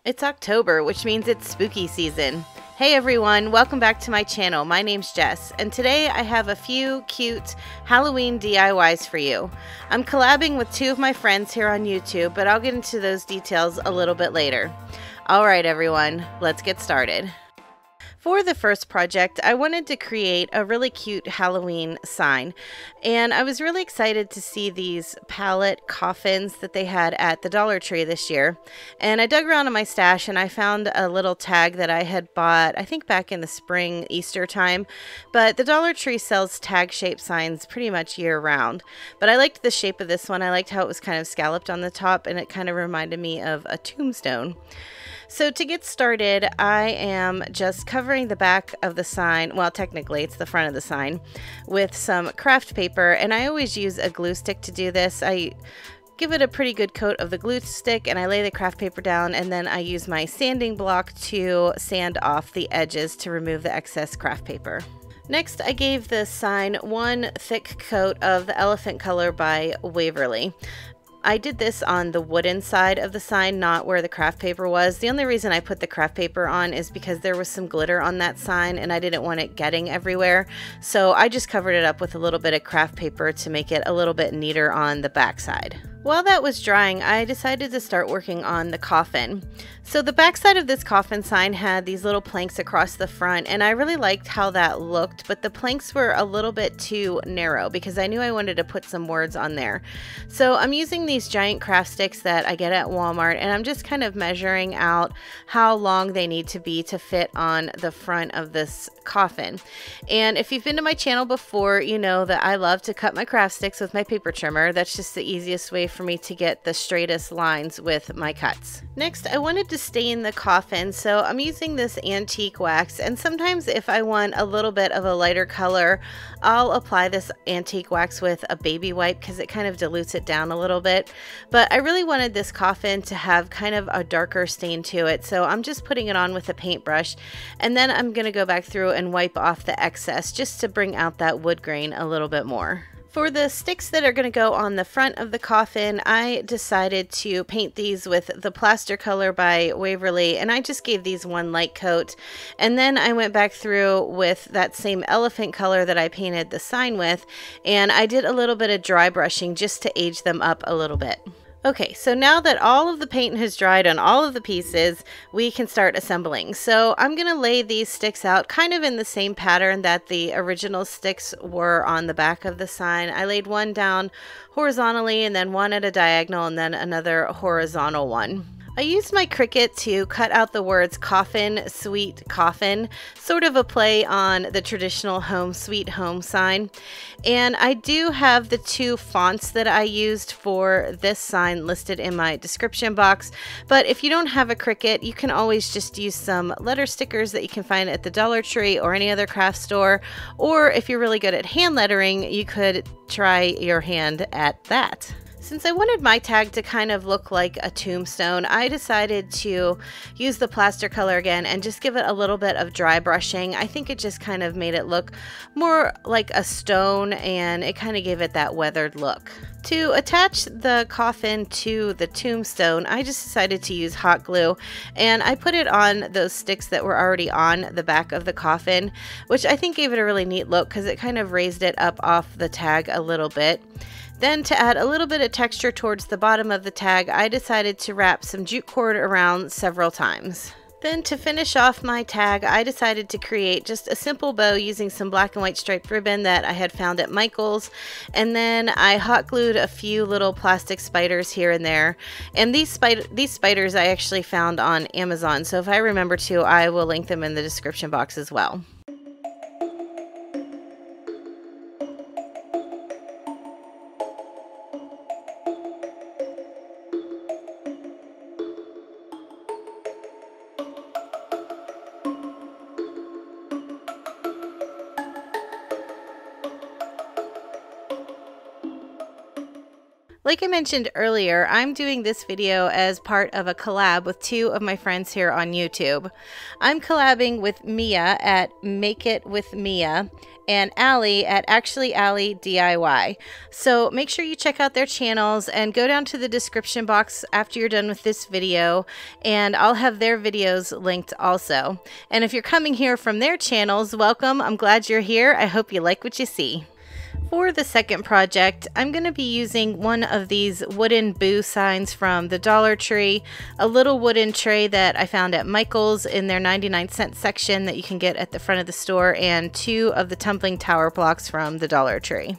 It's October, which means it's spooky season. Hey everyone, welcome back to my channel. My name's Jess, and today I have a few cute Halloween DIYs for you. I'm collabing with two of my friends here on YouTube, but I'll get into those details a little bit later. Alright everyone, let's get started. For the first project, I wanted to create a really cute Halloween sign, and I was really excited to see these pallet coffins that they had at the Dollar Tree this year. And I dug around in my stash and I found a little tag that I had bought, I think back in the spring, Easter time. But the Dollar Tree sells tag-shaped signs pretty much year-round. But I liked the shape of this one. I liked how it was kind of scalloped on the top, and it kind of reminded me of a tombstone. So to get started, I am just covering the back of the sign, well technically it's the front of the sign, with some craft paper, and I always use a glue stick to do this. I give it a pretty good coat of the glue stick and I lay the craft paper down, and then I use my sanding block to sand off the edges to remove the excess craft paper. Next, I gave the sign one thick coat of the elephant color by Waverly. I did this on the wooden side of the sign, not where the craft paper was. The only reason I put the craft paper on is because there was some glitter on that sign and I didn't want it getting everywhere. So I just covered it up with a little bit of craft paper to make it a little bit neater on the back side. While that was drying, I decided to start working on the coffin. So the back side of this coffin sign had these little planks across the front, and I really liked how that looked, but the planks were a little bit too narrow because I knew I wanted to put some words on there. So I'm using these giant craft sticks that I get at Walmart, and I'm just kind of measuring out how long they need to be to fit on the front of this coffin. And if you've been to my channel before, you know that I love to cut my craft sticks with my paper trimmer. That's just the easiest way for me to get the straightest lines with my cuts. Next, I wanted to stain the coffin, so I'm using this antique wax, and sometimes if I want a little bit of a lighter color, I'll apply this antique wax with a baby wipe because it kind of dilutes it down a little bit. But I really wanted this coffin to have kind of a darker stain to it, so I'm just putting it on with a paintbrush, and then I'm going to go back through and wipe off the excess just to bring out that wood grain a little bit more. For the sticks that are going to go on the front of the coffin, I decided to paint these with the plaster color by Waverly, and I just gave these one light coat. And then I went back through with that same elephant color that I painted the sign with, and I did a little bit of dry brushing just to age them up a little bit. Okay, so now that all of the paint has dried on all of the pieces, we can start assembling. So I'm going to lay these sticks out kind of in the same pattern that the original sticks were on the back of the sign. I laid one down horizontally and then one at a diagonal and then another horizontal one. I used my Cricut to cut out the words coffin, sweet coffin, sort of a play on the traditional home sweet home sign. And I do have the two fonts that I used for this sign listed in my description box. But if you don't have a Cricut, you can always just use some letter stickers that you can find at the Dollar Tree or any other craft store. Or if you're really good at hand lettering, you could try your hand at that. Since I wanted my tag to kind of look like a tombstone, I decided to use the plaster color again and just give it a little bit of dry brushing. I think it just kind of made it look more like a stone, and it kind of gave it that weathered look. To attach the coffin to the tombstone, I just decided to use hot glue, and I put it on those sticks that were already on the back of the coffin, which I think gave it a really neat look because it kind of raised it up off the tag a little bit. Then to add a little bit of texture towards the bottom of the tag, I decided to wrap some jute cord around several times. Then to finish off my tag, I decided to create just a simple bow using some black and white striped ribbon that I had found at Michael's. And then I hot glued a few little plastic spiders here and there. And these spiders I actually found on Amazon, so if I remember to, I will link them in the description box as well. Like I mentioned earlier, I'm doing this video as part of a collab with two of my friends here on YouTube. I'm collabing with Mia at Make It With Mia and Alli at Actually Alli DIY. So make sure you check out their channels and go down to the description box after you're done with this video, and I'll have their videos linked also. And if you're coming here from their channels, welcome. I'm glad you're here. I hope you like what you see. For the second project, I'm going to be using one of these wooden boo signs from the Dollar Tree, a little wooden tray that I found at Michael's in their 99-cent section that you can get at the front of the store, and two of the tumbling tower blocks from the Dollar Tree.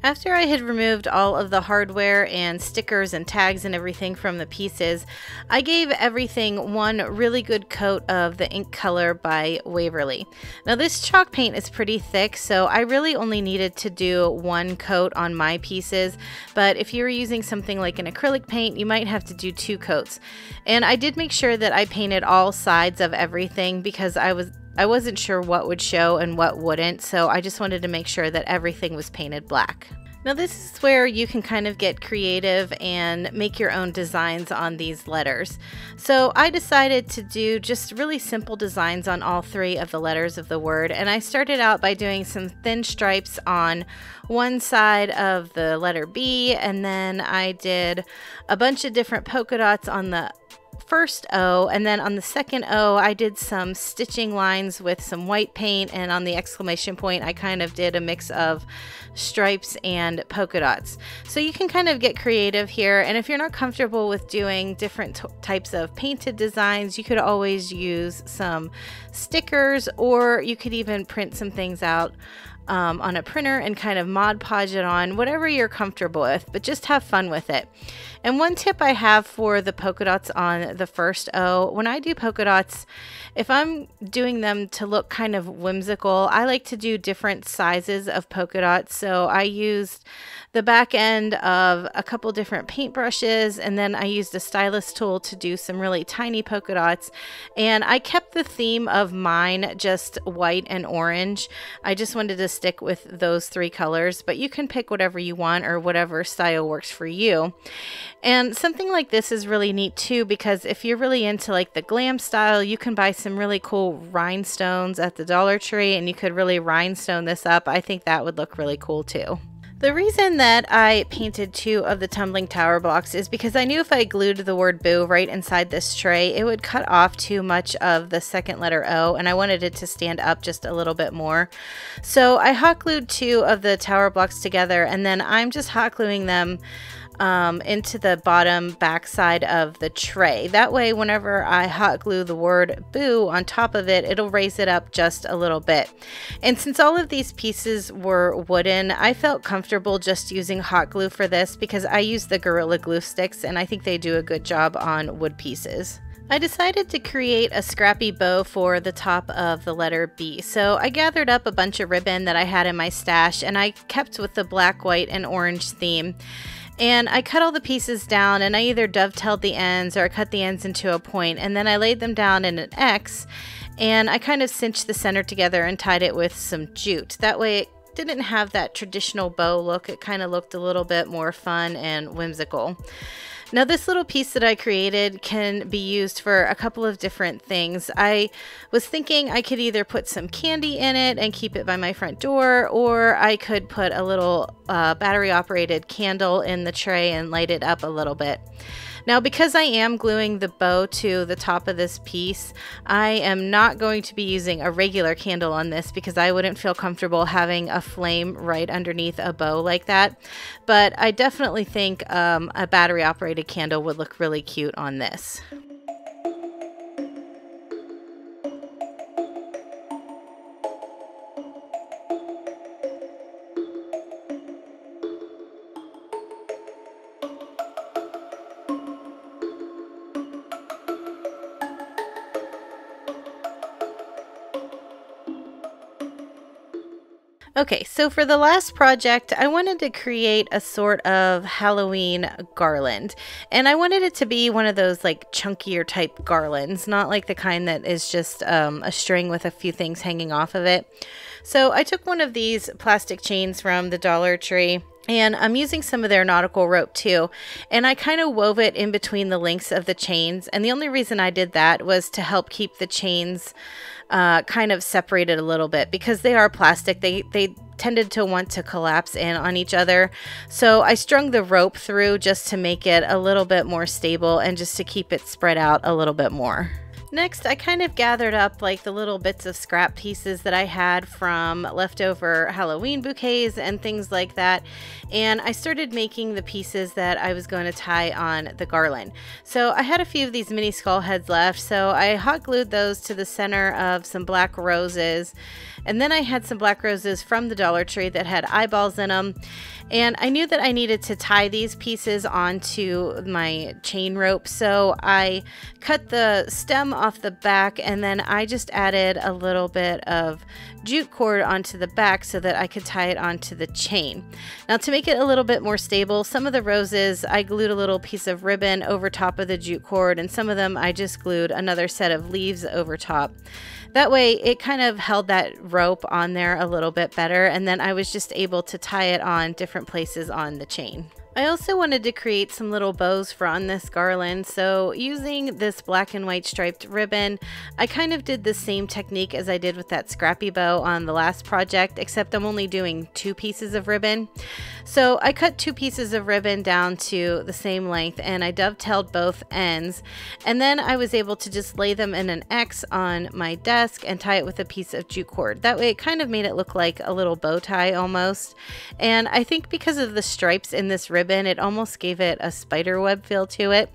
After I had removed all of the hardware and stickers and tags and everything from the pieces, I gave everything one really good coat of the ink color by Waverly. Now this chalk paint is pretty thick, so I really only needed to do one coat on my pieces, but if you were using something like an acrylic paint, you might have to do two coats. And I did make sure that I painted all sides of everything because I wasn't sure what would show and what wouldn't, so I just wanted to make sure that everything was painted black. Now this is where you can kind of get creative and make your own designs on these letters. So I decided to do just really simple designs on all three of the letters of the word, and I started out by doing some thin stripes on one side of the letter B, and then I did a bunch of different polka dots on the first O, and then on the second O I did some stitching lines with some white paint, and on the exclamation point I kind of did a mix of stripes and polka dots. So you can kind of get creative here, and if you're not comfortable with doing different types of painted designs, you could always use some stickers, or you could even print some things out on a printer and kind of Mod Podge it on, whatever you're comfortable with, but just have fun with it. And one tip I have for the polka dots on the first O, when I do polka dots, if I'm doing them to look kind of whimsical, I like to do different sizes of polka dots. So I used the back end of a couple different paintbrushes, and then I used a stylus tool to do some really tiny polka dots. And I kept the theme of mine just white and orange. I just wanted to stick with those three colors, but you can pick whatever you want or whatever style works for you. And something like this is really neat too, because if you're really into like the glam style, you can buy some really cool rhinestones at the Dollar Tree and you could really rhinestone this up. I think that would look really cool too. The reason that I painted two of the tumbling tower blocks is because I knew if I glued the word boo right inside this tray, it would cut off too much of the second letter O, and I wanted it to stand up just a little bit more. So I hot glued two of the tower blocks together, and then I'm just hot gluing them into the bottom back side of the tray. That way, whenever I hot glue the word boo on top of it, it'll raise it up just a little bit. And since all of these pieces were wooden, I felt comfortable just using hot glue for this because I use the Gorilla Glue sticks and I think they do a good job on wood pieces. I decided to create a scrappy bow for the top of the letter B. So I gathered up a bunch of ribbon that I had in my stash, and I kept with the black, white, and orange theme. And I cut all the pieces down, and I either dovetailed the ends or I cut the ends into a point, and then I laid them down in an X, and I kind of cinched the center together and tied it with some jute. That way it didn't have that traditional bow look. It kind of looked a little bit more fun and whimsical. Now this little piece that I created can be used for a couple of different things. I was thinking I could either put some candy in it and keep it by my front door, or I could put a little battery operated candle in the tray and light it up a little bit. Now because I am gluing the bow to the top of this piece, I am not going to be using a regular candle on this because I wouldn't feel comfortable having a flame right underneath a bow like that. But I definitely think a battery operated candle would look really cute on this. Okay, so for the last project, I wanted to create a sort of Halloween garland. And I wanted it to be one of those like chunkier type garlands, not like the kind that is just a string with a few things hanging off of it. So I took one of these plastic chains from the Dollar Tree, and I'm using some of their nautical rope too. And I kind of wove it in between the links of the chains. And the only reason I did that was to help keep the chains kind of separated a little bit, because they are plastic. They tended to want to collapse in on each other. So I strung the rope through just to make it a little bit more stable and just to keep it spread out a little bit more. Next, I kind of gathered up like the little bits of scrap pieces that I had from leftover Halloween bouquets and things like that. And I started making the pieces that I was going to tie on the garland. So I had a few of these mini skull heads left. So I hot glued those to the center of some black roses. And then I had some black roses from the Dollar Tree that had eyeballs in them. And I knew that I needed to tie these pieces onto my chain rope. So I cut the stem off the back, and then I just added a little bit of jute cord onto the back so that I could tie it onto the chain. Now, to make it a little bit more stable, some of the roses I glued a little piece of ribbon over top of the jute cord, and some of them I just glued another set of leaves over top. That way it kind of held that rope on there a little bit better, and then I was just able to tie it on different places on the chain. I also wanted to create some little bows for on this garland, so using this black and white striped ribbon, I kind of did the same technique as I did with that scrappy bow on the last project, except I'm only doing 2 pieces of ribbon. So I cut 2 pieces of ribbon down to the same length, and I dovetailed both ends, and then I was able to just lay them in an X on my desk and tie it with a piece of jute cord. That way it kind of made it look like a little bow tie almost, and I think because of the stripes in this ribbon, it almost gave it a spider web feel to it.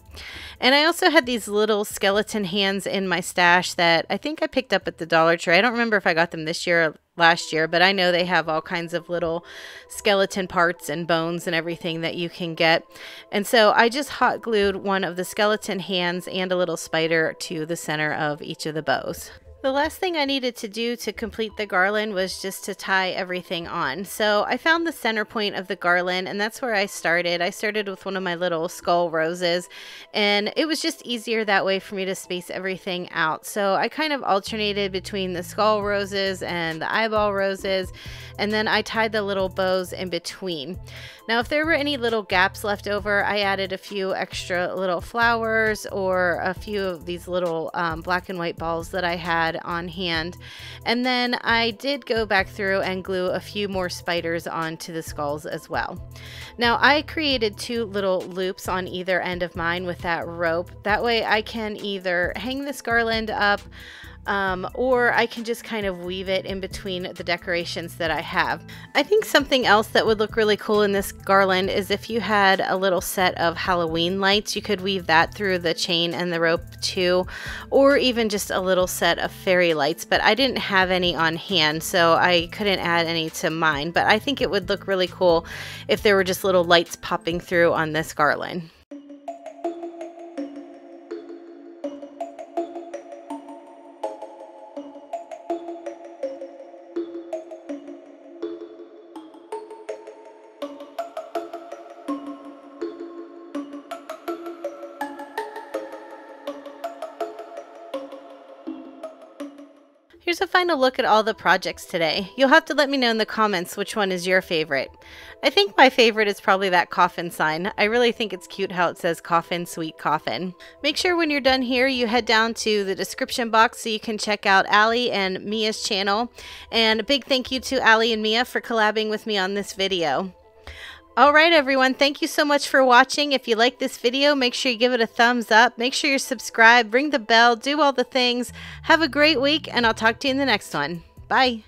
And I also had these little skeleton hands in my stash that I think I picked up at the Dollar Tree. I don't remember if I got them this year or last year, but I know they have all kinds of little skeleton parts and bones and everything that you can get. And so I just hot glued one of the skeleton hands and a little spider to the center of each of the bows. The last thing I needed to do to complete the garland was just to tie everything on. So I found the center point of the garland, and that's where I started. I started with one of my little skull roses, and it was just easier that way for me to space everything out. So I kind of alternated between the skull roses and the eyeball roses, and then I tied the little bows in between. Now, if there were any little gaps left over, I added a few extra little flowers or a few of these little black and white balls that I had on hand. And then I did go back through and glue a few more spiders onto the skulls as well. Now, I created 2 little loops on either end of mine with that rope. That way I can either hang this garland up or I can just kind of weave it in between the decorations that I have. I think something else that would look really cool in this garland is if you had a little set of Halloween lights. You could weave that through the chain and the rope too, or even just a little set of fairy lights, but I didn't have any on hand, so I couldn't add any to mine. But I think it would look really cool if there were just little lights popping through on this garland. Here's a final look at all the projects today. You'll have to let me know in the comments which one is your favorite. I think my favorite is probably that coffin sign. I really think it's cute how it says coffin, sweet coffin. Make sure when you're done here you head down to the description box so you can check out Alli and Mia's channel. And a big thank you to Alli and Mia for collabing with me on this video. Alright everyone, thank you so much for watching. If you like this video, make sure you give it a thumbs up. Make sure you're subscribed, ring the bell, do all the things. Have a great week, and I'll talk to you in the next one. Bye!